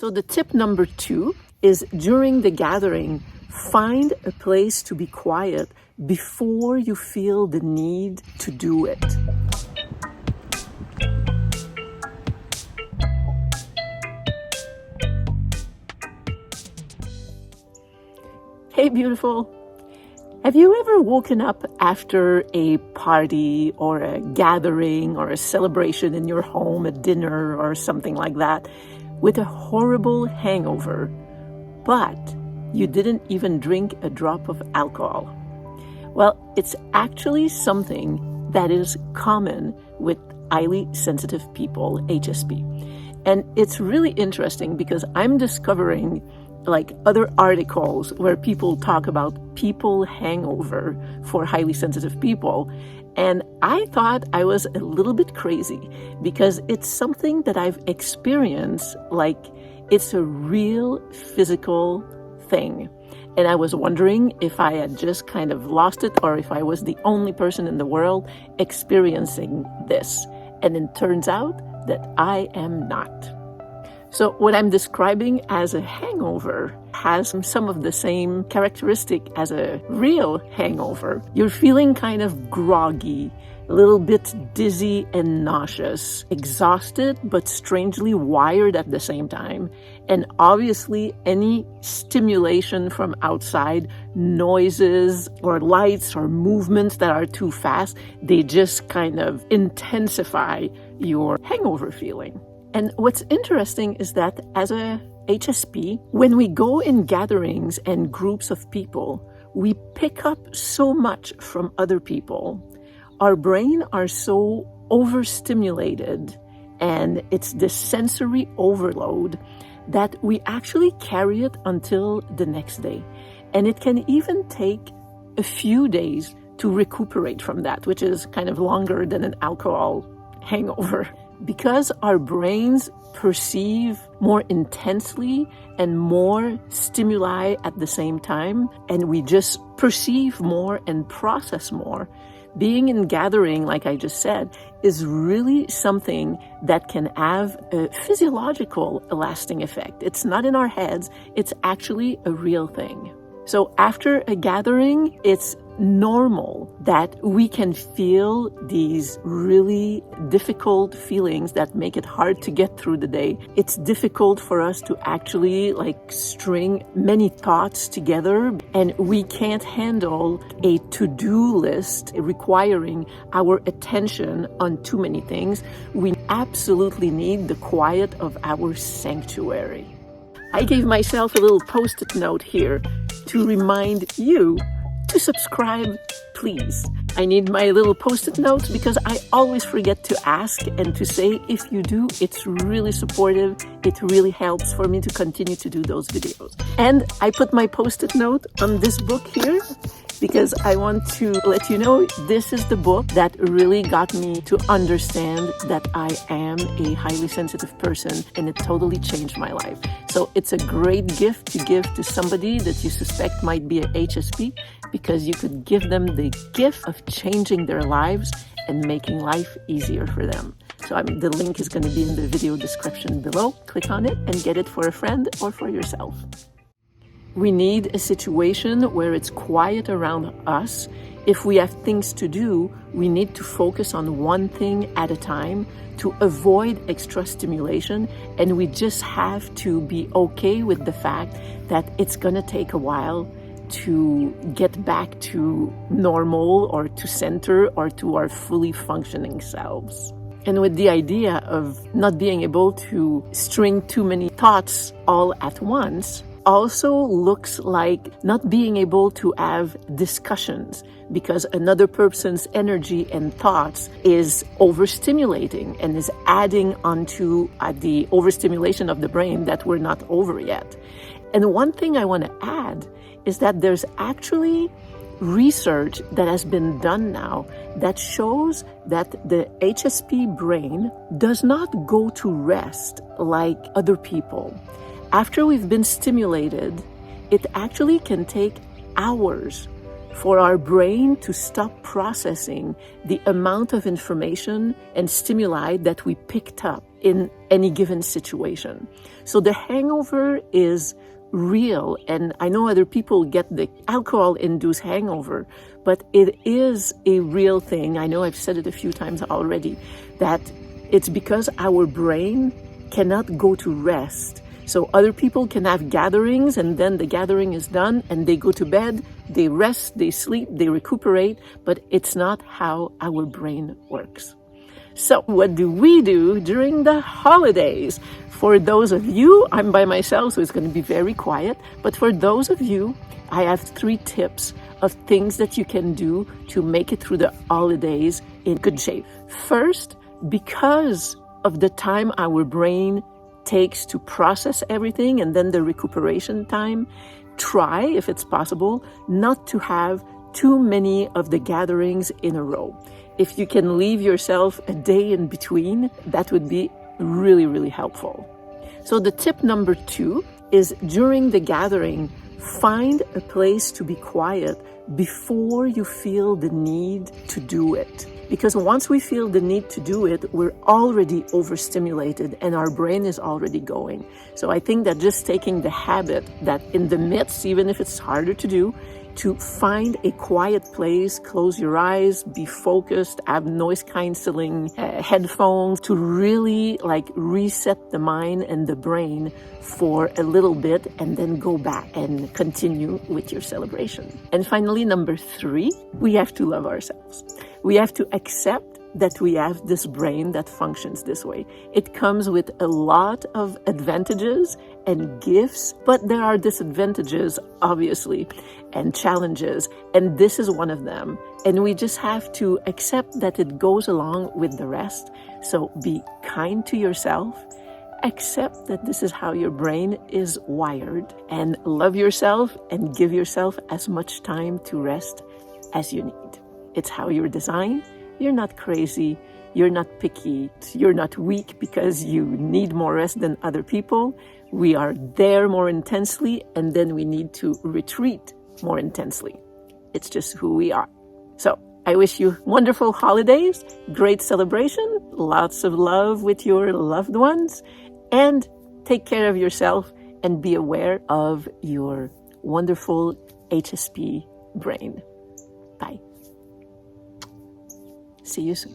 So the tip number 2 is during the gathering, find a place to be quiet before you feel the need to do it. Hey, beautiful. Have you ever woken up after a party or a gathering or a celebration in your home, a dinner or something like that, with a horrible hangover, but you didn't even drink a drop of alcohol? Well, it's actually something that is common with highly sensitive people, HSP. And it's really interesting because I'm discovering other articles where people talk about People Hangover for highly sensitive people. And I thought I was a little bit crazy because it's something that I've experienced, it's a real physical thing. And I was wondering if I had just kind of lost it or if I was the only person in the world experiencing this. And it turns out that I am not. So what I'm describing as a hangover has some of the same characteristic as a real hangover. You're feeling kind of groggy, a little bit dizzy and nauseous, exhausted but strangely wired at the same time. And obviously any stimulation from outside, noises or lights or movements that are too fast, they just kind of intensify your hangover feeling. And what's interesting is that as a HSP, when we go in gatherings and groups of people, we pick up so much from other people. Our brain are so overstimulated, and it's this sensory overload that we actually carry it until the next day. And it can even take a few days to recuperate from that, which is kind of longer than an alcohol hangover. Because our brains perceive more intensely and more stimuli at the same time, and we just perceive more and process more, being in gathering, like I just said, is really something that can have a physiological lasting effect. It's not in our heads, it's actually a real thing. So after a gathering, it's normal that we can feel these really difficult feelings that make it hard to get through the day. It's difficult for us to actually string many thoughts together, and we can't handle a to-do list requiring our attention on too many things. We absolutely need the quiet of our sanctuary. I gave myself a little post-it note here to remind you to subscribe, please. I need my little post-it notes because I always forget to ask and to say if you do. It's really supportive. It really helps for me to continue to do those videos. And I put my post-it note on this book here because I want to let you know this is the book that really got me to understand that I am a highly sensitive person, and it totally changed my life. So it's a great gift to give to somebody that you suspect might be a HSP, because you could give them the gift of changing their lives and making life easier for them. So the link is going to be in the video description below. Click on it and get it for a friend or for yourself. We need a situation where it's quiet around us. If we have things to do, we need to focus on one thing at a time to avoid extra stimulation, and we just have to be okay with the fact that it's going to take a while to get back to normal or to center or to our fully functioning selves. And with the idea of not being able to string too many thoughts all at once, also looks like not being able to have discussions because another person's energy and thoughts is overstimulating and is adding onto the overstimulation of the brain that we're not over yet. And one thing I want to add is that there's actually research that has been done now that shows that the HSP brain does not go to rest like other people. After we've been stimulated, it actually can take hours for our brain to stop processing the amount of information and stimuli that we picked up in any given situation. So the hangover is real, and I know other people get the alcohol-induced hangover, but it is a real thing. I know I've said it a few times already, that it's because our brain cannot go to rest. So other people can have gatherings, and then the gathering is done and they go to bed, they rest, they sleep, they recuperate, but it's not how our brain works. So what do we do during the holidays? For those of you, I'm by myself, so it's going to be very quiet. But for those of you, I have 3 tips of things that you can do to make it through the holidays in good shape. First, because of the time our brain takes to process everything and then the recuperation time, try, if it's possible, not to have too many of the gatherings in a row. If you can leave yourself a day in between, that would be really, really helpful. So the tip number 2 is during the gathering, find a place to be quiet before you feel the need to do it. Because once we feel the need to do it, we're already overstimulated and our brain is already going. So I think that just taking the habit that in the midst, even if it's harder to do, to find a quiet place, close your eyes, be focused, have noise canceling headphones to really reset the mind and the brain for a little bit, and then go back and continue with your celebration. And finally, number 3, we have to love ourselves. We have to accept that we have this brain that functions this way. It comes with a lot of advantages and gifts, but there are disadvantages, obviously, and challenges, and this is one of them. And we just have to accept that it goes along with the rest. So be kind to yourself, accept that this is how your brain is wired, and love yourself and give yourself as much time to rest as you need. It's how you're designed. You're not crazy, you're not picky, you're not weak because you need more rest than other people. We are there more intensely, and then we need to retreat more intensely. It's just who we are. So I wish you wonderful holidays, great celebration, lots of love with your loved ones, and take care of yourself and be aware of your wonderful HSP brain. Bye. See you soon.